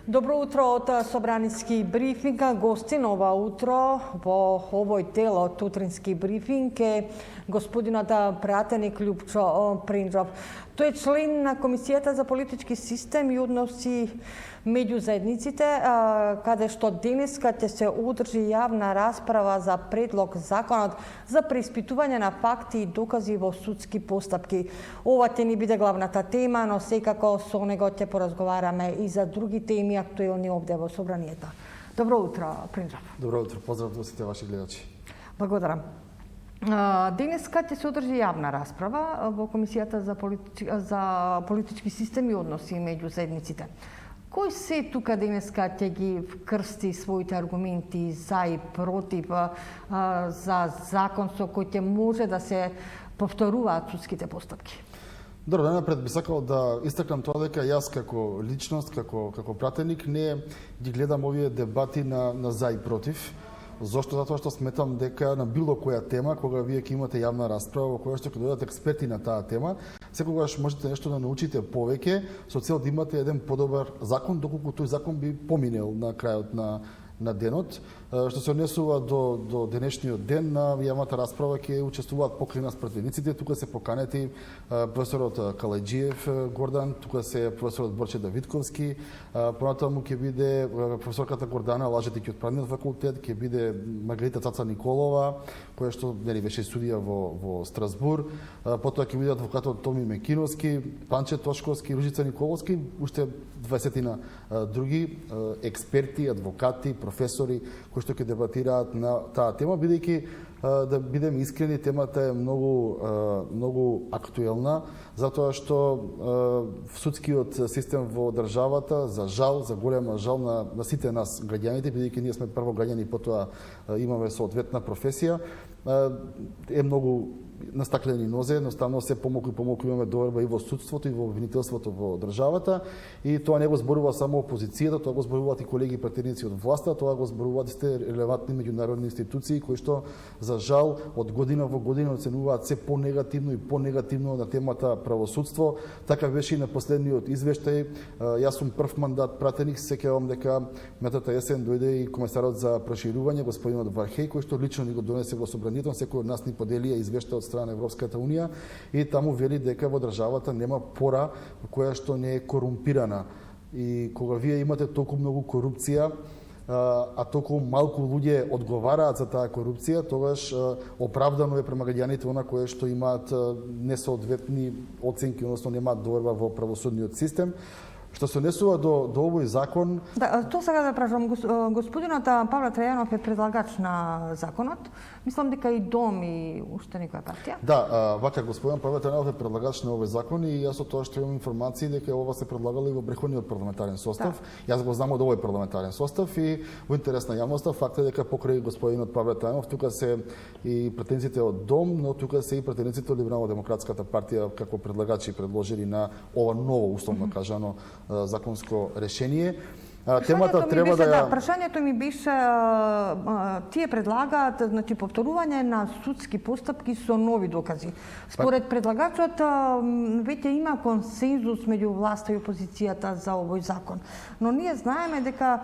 Добро утро од Собраниски брифинг. Гостин ова утро во овој дел од утрински брифинг е господинот пратеник Љупчо Принџов. Тој е член на Комисијата за политички систем и односи меѓу заедниците, каде што денеска ќе се одржи јавна расправа за предлог законот за преиспитување на факти и докази во судски постапки. Ова ќе ни биде главната тема, но секако со него ќе поразговараме и за други теми актуелни овде во Собранието. Добро утро, Принџов. Добро утро, поздрав до сите ваши гледачи. Благодарам. Денеска ќе се одржи јавна расправа во Комисијата за политички систем и односи меѓу заедниците. Кој се тука денеска ќе ги вкрсти своите аргументи за и против за закон со кој ќе може да се повторуваат судските постапки? Добро, најнапред би сакал да истакнам тоа дека јас како личност, како пратеник не ги гледам овие дебати на за и против. Зошто? Затоа што сметам дека на било која тема, кога вие ќе имате јавна расправа во која што ќе дојдат експерти на таа тема, секогаш можете нешто да научите повеќе со цел да имате еден подобар закон, доколку тој закон би поминел на крајот на денот. Што се однесува до денешниот ден, на јавната расправа ќе учествуваат покрај нас пратениците. Тука се поканети професорот Калајџиев Гордан, тука се професорот Борче Давидковски, понатаму ќе биде професорката Гордана Лажетик од правниот факултет, ќе биде Маргарита Цаца Николова, која што беше судија во Страсбур, потоа ќе биде адвокатот Томи Мекиновски, Панче Тошковски, Ружица Николовски, уште 20 други експерти, адвокати, професори кои што ќе дебатираат на таа тема, бидејќи да бидеме искрени, темата е многу актуелна, затоа што судскиот систем во државата, за голема жал на сите нас граѓаните, бидејќи ние сме прво граѓани, потоа имаме соодветна професија, е многу на стаклени нозе, едноставно се помалку и помалку имаме доверба и во судството и во обвинителството во државата, и тоа не го зборува само опозицијата, тоа го зборуваат и колеги пратеници од власта, тоа го зборуваат и релевантни меѓународни институции кои што за жал од година во година оценуваат се понегативно и понегативно на темата правосудство. Така беше и на последниот извештај. Јас сум прв мандат пратеник, се сеќавам дека метата есен дојде и комесарот за проширување господинот Вархеј, кој што лично ни го донесе во Собранието, секој од нас ни поделија извештај од страна на Европската унија, и таму вели дека во државата нема пора која што не е корумпирана. И кога вие имате толку многу корупција, а толку малку луѓе одговараат за таа корупција, тогаш оправдано е према граѓаните она кое што имаат несоодветни оценки, односно немаат доверба во правосудниот систем. Што се однесува до овој закон... Да, тоа сега да прашам, господинот Павле Трајанов е предлагач на законот. Мислам дека и ДОМ и уште некоја партија. Да, вака, господин Павле Трајанов е предлагач на овој закон и јас од тоа што имам информации дека ова се предлагало и во претходниот парламентарен состав. Да. Јас го знам од овој парламентарен состав и во интерес на јавноста факт е дека покрај господинот Павле Трајанов тука се и претениците од ДОМ, но тука се и претениците од Либерално-демократската партија како предлагачи предложени на ова ново, условно кажано, законско решение. Темата треба да... Прашањето ми беше, тие предлагаат, значи, повторување на судски постапки со нови докази. Според предлагачот, веќе има консензус меѓу власта и опозицијата за овој закон. Но ние знаеме дека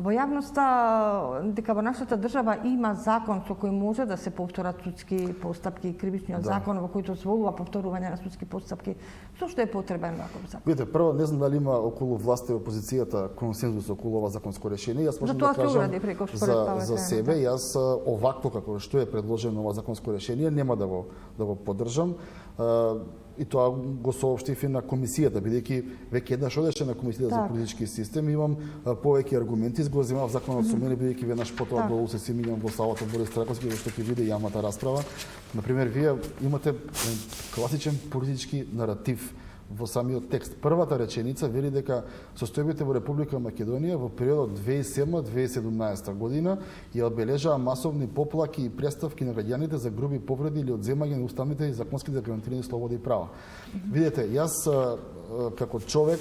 во јавноста, дека во нашата држава има закон со кој може да се повторат судски постапки, кривичниот закон во кој дозволува повторување на судски постапки. Зошто е потребен ваков закон? Видите, прво не знам дали има околу власта и опозицијата консензус околу ова законско решение. Јас можам да кажам за себе, јас овакво како што е предложено ова законско решение нема да го поддржам. И тоа го соопштив и на комисијата, бидејќи веќе еднаш одеше на комисијата за политички систем, имам повеќе аргументи, го земав законот со мене, бидејќи веднаш потоа долу се си минам во салата Борис Траковски, што ќе биде јавната расправа. Например, вие имате класичен политички наратив во самиот текст. Првата реченица вели дека состојбите во Република Македонија во периодот 2007-2017 година ја одбележаа масовни поплаки и преставки на граѓаните за груби повреди или одземање на уставните и законски загарантирани слободи и права. Видете, јас како човек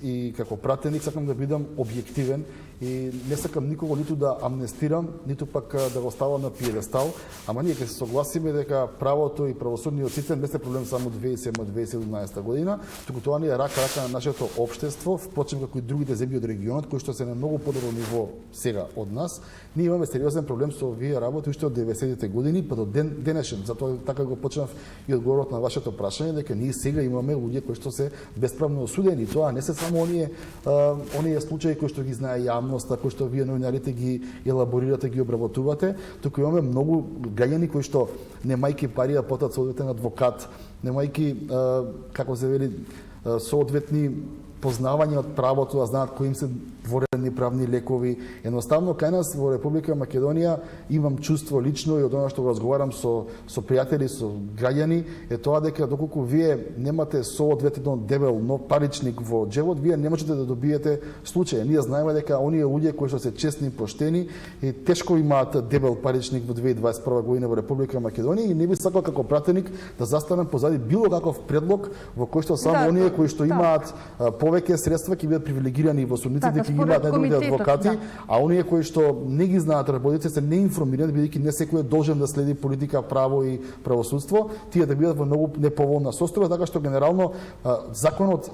и како пратеник сакам да бидам објективен и не сакам никого ниту да амнестирам, ниту пак да го ставам на пиедестал, ама ние ќе се согласиме дека правото и правосудниот систем не се проблем само 2007-2017 година, туку тоа не е рака на нашето општество, впрочем како и другите земји од регионот кои што се на многу подобро ниво сега од нас. Ние имаме сериозен проблем со овие работи уште од 90-те години па до денешен. Затоа така го почнав и одговорот на вашето прашање дека ние сега имаме луѓе кои што се бесправно осудени. Тоа не се само оние случаи кои што ги знае јавноста, кои што вие новинарите ги елаборирате, ги обработувате, туку имаме многу граѓани кои што немајки пари да платат соодветен адвокат, немајки како се вели соодветни познавање од правото, да знаат кои им се дворени правни лекови. Едноставно, кај нас во Република Македонија имам чувство лично и од она што го разговарам со пријатели, со граѓани, е тоа дека доколку вие немате соодветно дебел нов паричник во джебот, вие не можете да добиете случај. Ние знаеме дека оние луѓе кои што се честни и поштени и тешко имаат дебел паричник во 2021 година во Република Македонија и не би сакал како пратеник да застанам позади било каков предлог во кој што само оние кои што имаат повеќе средства ќе бидат привилегирани во судниците, ќе имаат најдобри адвокати, а оние кои што не ги знаат работите се неинформирани, бидејќи не секој е должен да следи политика, право и правосудство, тие да бидат во многу неповолна состојба, така што генерално законот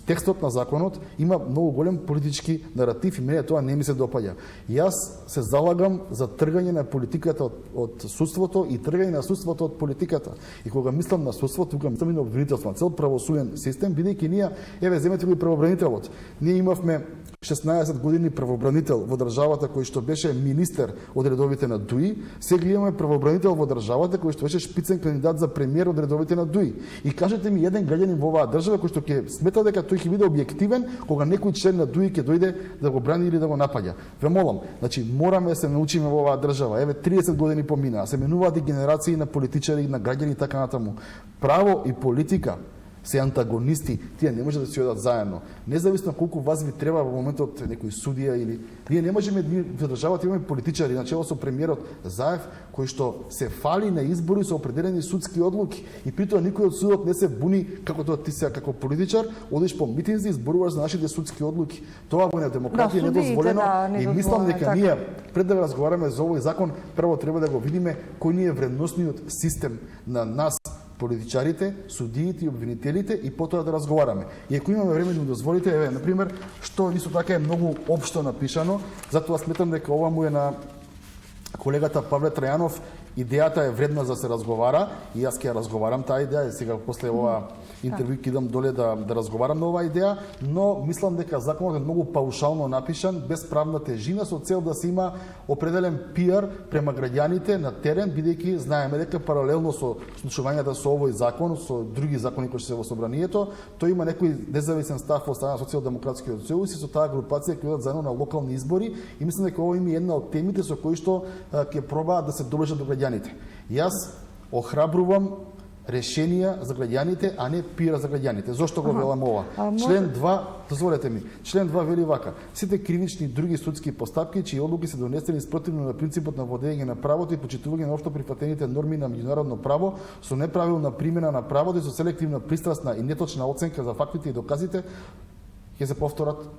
текстот на законот има многу голем политички наратив и мене тоа не ми се допаѓа. Јас се залагам за тргање на политиката од судството и тргање на судството од политиката. И кога мислам на судството, тука мислам и на обвинителство, на цел правосуден систем, бидејќи ние, земете го и правобранителот. Ние имавме 16 години правобранител во државата кој што беше министер од редовите на ДУИ, сега имаме правобранител во државата кој што беше шпицен кандидат за премиер од редовите на ДУИ. И кажете ми еден граѓанин во оваа држава кој што ќе смета дека тој ќе биде објективен кога некој член на ДУИ ќе дојде да го брани или да го напаѓа. Ве молам, значи мораме да се научиме во оваа држава. Еве 30 години поминаа, се менуваат и генерации на политичари, на граѓани и така натаму. Право и политика се антагонисти, тие не може да се одат заедно. Независно колку вас ви треба во моментот некој судија или ние не можеме во државата имаме политичари начело со премиерот Заев кој што се фали на избори со определени судски одлуки и притоа никој од судот не се буни како тоа ти сега како политичар одиш по митинзи и зборуваш за нашите судски одлуки. Тоа во една демократија не дозволено и мислам дека ние пред да разговараме за овој закон прво треба да го видиме кој ни е вредносниот систем на нас политичарите, судиите и обвинителите и потоа да разговараме. И ако имаме време да ми дозволите, еве, например, што исто така е многу општо напишано, затоа сметам дека ова му е на колегата Павле Трајанов, идејата е вредна за се разговара и јас ќе разговарам таа идеја и сега после ова интервју ќе идам доле да разговарам на оваа идеја, но мислам дека законот е многу паушално напишан, без правна тежина, со цел да се има определен пиар према граѓаните на терен, бидејќи знаеме дека паралелно со случувањата со овој закон, со други закони кои се во собранието, тој има некој независен став во страна Социјалдемократскиот сојуз и со таа групација ќе одат заедно на локални избори и мислам дека ова е една од темите со кои што ќе пробаат да се доближат до граѓаните. Јас охрабрувам решенија за граѓаните, а не пира за граѓаните. Зошто го велам ова? Член 2, дозволете ми, член 2 вели вака: сите кривични и други судски постапки чии одлуки се донесени спротивно на принципот на владење на правото и почитување на општо прифатените норми на меѓународно право, со неправилна примена на правото и со селективна, пристрасна и неточна оценка за фактите и доказите, ќе се повторат.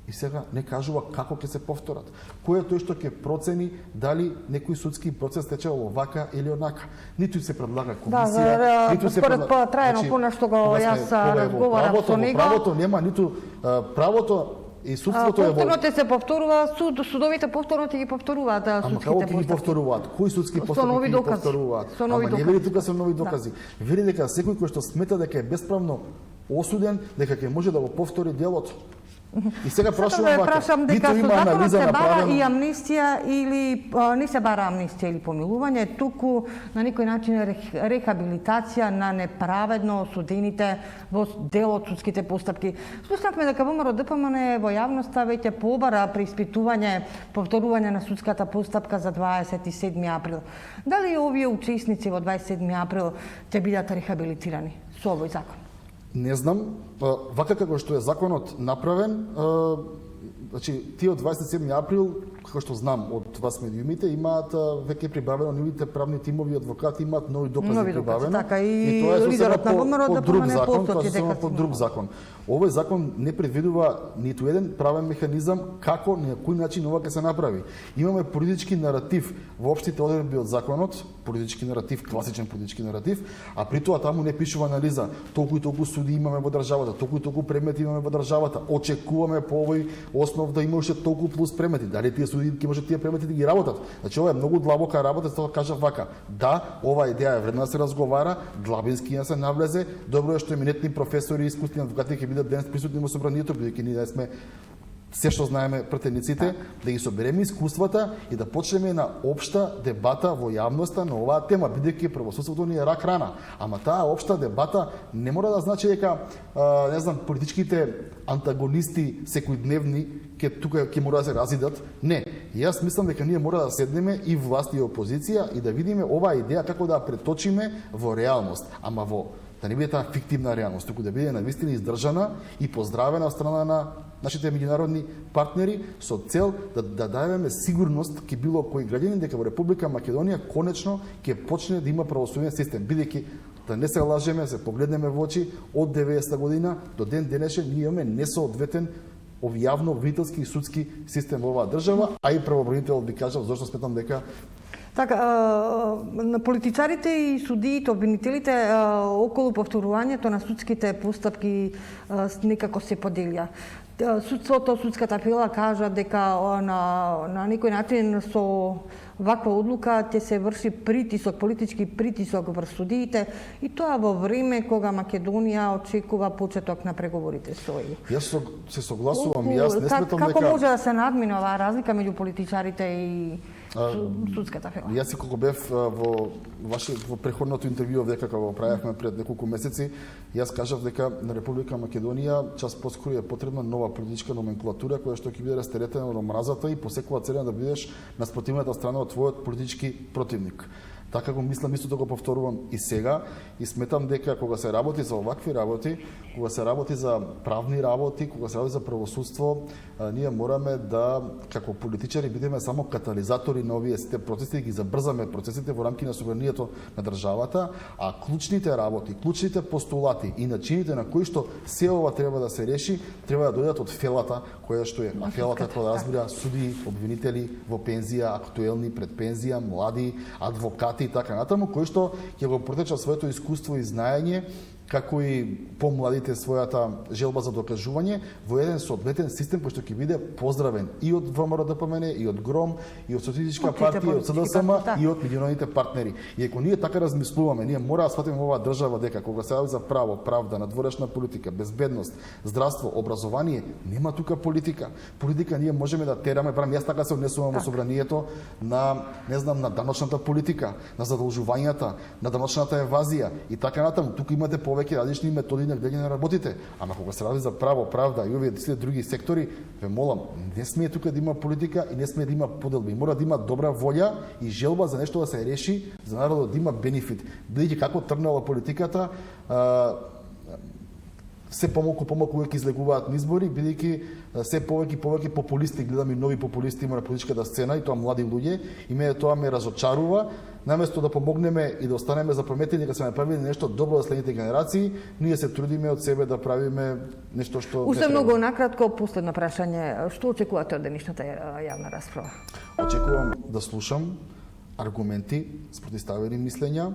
И сега не кажува како ќе се повторат. Кој е тој што ќе процени дали некој судски процес течел овака или онака. Ниту се предлага комисија, ниту се предлага... Според Трајанов, пона што го јас разговарам со него... Правото нема ниту... Правото и судството е во... Повторно се повторува, судовите повторно ги повторуваат судските постапки. Ама како ги повторуваат? Кои судски постапки ги повторуваат? Ама не вели тука се нови докази. Вели дека секој кој што смета дека е бесправно осуден, дека ќе може да го повтори делото. И сега прашувам вака, дека ниту има анализа направена и амнистија или не се бара амнистија или помилување, туку на некој начин рехабилитација на неправедно осудените во дел од судските постапки. Слушнавме дека ВМРО ДПМН во јавноста веќе побара преиспитување, повторување на судската постапка за 27 април. Дали овие учесници во 27 април ќе бидат рехабилитирани со овој закон? Не знам, вака како што е законот направен, значи тие од 27 април како што знам од вас медиумите, имаат веќе прибавено нивните правни тимови адвокати имаат нови докази прибавено. Така и тоа е лидерот на ВМРО да друг помене закон, потоци дека по друг закон. Овој закон не предвидува ниту еден правен механизам како на кој начин ова ќе се направи. Имаме политички наратив во општите одредби од законот, политички наратив, класичен политички наратив, а при тоа таму не пишува анализа. Толку и толку суди имаме во државата, толку и толку предмети имаме во државата. Очекуваме по овој основ да има уште толку плюс предмети. Дали тие суди ќе можат тие предмети да ги работат? Значи ова е многу длабока работа, затоа кажав вака. Да, ова идеја е вредна да се разговара, длабински да се навлезе. Добро е што еминентни професори и искусни адвокати ќе бидат денес присутни во собранието, бидејќи ние сме се што знаеме пратениците, да ги собереме искуствата и да почнеме на општа дебата во јавноста на оваа тема, бидејќи правосудството ни е рак рана. Ама таа општа дебата не мора да значи дека не знам, политичките антагонисти секојдневни ќе мора да се разидат. Не, јас мислам дека ние мора да седнеме и власт и опозиција и да видиме оваа идеја како да ја преточиме во реалност, ама во да не биде таа фиктивна реалност, туку да биде навистина издржана и поздравена од страна на нашите меѓународни партнери со цел да дадеме сигурност ке било кој граѓанин дека во Република Македонија конечно ќе почне да има правосуден систем, бидејќи да не се лажеме, се погледнеме во очи од 90-та година до ден денешен ние имаме несоодветен јавно обвинителски и судски систем во оваа држава, а и правобранител би кажав зашто сметам дека така, на политичарите и судиите, обвинителите околу повторувањето на судските постапки некако се поделја. Судството, судската пила кажа дека на некој начин со ваква одлука ќе се врши притисок, политички притисок врз судиите и тоа во време кога Македонија очекува почеток на преговорите со ЕУ. Јас се согласувам, јас не сметам дека како може да се надмине оваа разлика меѓу политичарите и судската фила? Јас кога бев во преходното интервју дека кога го правевме пред неколку месеци, јас кажав дека на Република Македонија час поскоро е потребна нова политичка номенклатура која што ќе биде растеретена од омразата и по секоја цена да бидеш на спротивната страна од твојот политички противник. Така го мислам, истото го повторувам и сега и сметам дека кога се работи за овакви работи, кога се работи за правни работи, кога се работи за правосудство, ние мораме да како политичари бидеме само катализатори на овие сите процеси и ги забрзаме процесите во рамки на собранието на државата, а клучните работи, клучните постулати и начините на кои што се ова треба да се реши, треба да дојдат од фелата која што е. А фелата тоа да разбира суди, обвинители во пензија, актуелни пред пензија, млади, адвокати и така натаму, кои што ќе го протечат своето искуство и знаење, како и помладите својата желба за докажување во еден соодветен систем кој што ќе биде поздравен и од ВМРО-ДПМН, и од ГРОМ, и од Социјалистичка партија, и од СДСМ, и од меѓународните партнери. И ако ние така размислуваме, ние мора да сватиме оваа држава дека кога се за право, правда, надворешна политика, безбедност, здравство, образование, нема тука политика. Политика ние можеме да тераме, барем јас така се однесувам во собранието на, не знам, на даночната политика, на задолжувањата, на даночната евазија и така натаму. Тука имате повеќе различни методи на гледање на работите, ама кога се работи за право, правда и овие сите други сектори, ве молам, не смее тука да има политика и не смее да има поделби. Мора да има добра волја и желба за нешто да се реши, за народот да има бенефит. Бидејќи како тргнала политиката, се помалку веќе излегуваат низбори, бидејќи се повеќе популисти, гледаме нови популисти има на политичката сцена и тоа млади луѓе, и мене тоа ме разочарува. Наместо да помогнеме и да останеме запаметени дека се направили нешто добро за следните генерации, ние се трудиме од себе да правиме нешто што Уште многу накратко, последно прашање, што очекувате од денешната јавна расправа? Очекувам да слушам аргументи, спротивставени мислења,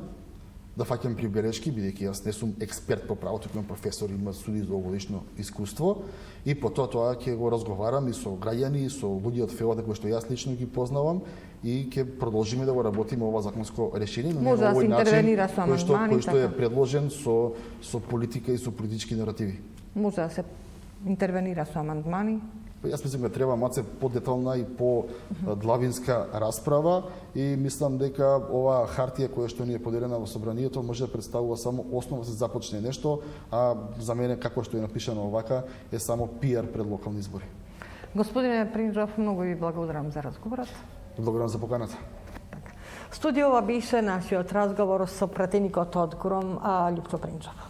да фаќам прибелешки, бидејќи јас не сум експерт по правото, имам професор, има суди за овогодишно искуство и по тоа ќе го разговарам и со граѓани, и со луѓе од фелата кои што јас лично ги познавам и ќе продолжиме да го работиме ова законско решение, но може да се интервенира со амандмани, кој што е предложен со политика и со политички наративи. Може да се интервенира со амандмани. Јас мислам дека треба маце подетална и по-длабинска расправа и мислам дека оваа хартија која што ни е поделена во собранието може да представува само основа да се започне нешто, а за мене како што е напишано овака е само пиар пред локални избори. Господине Принџов, многу ви благодарам за разговорот. Благодарам за поканата. Студиова беше нашиот разговор со пратеникот од ГРОМ Љупчо Принџов.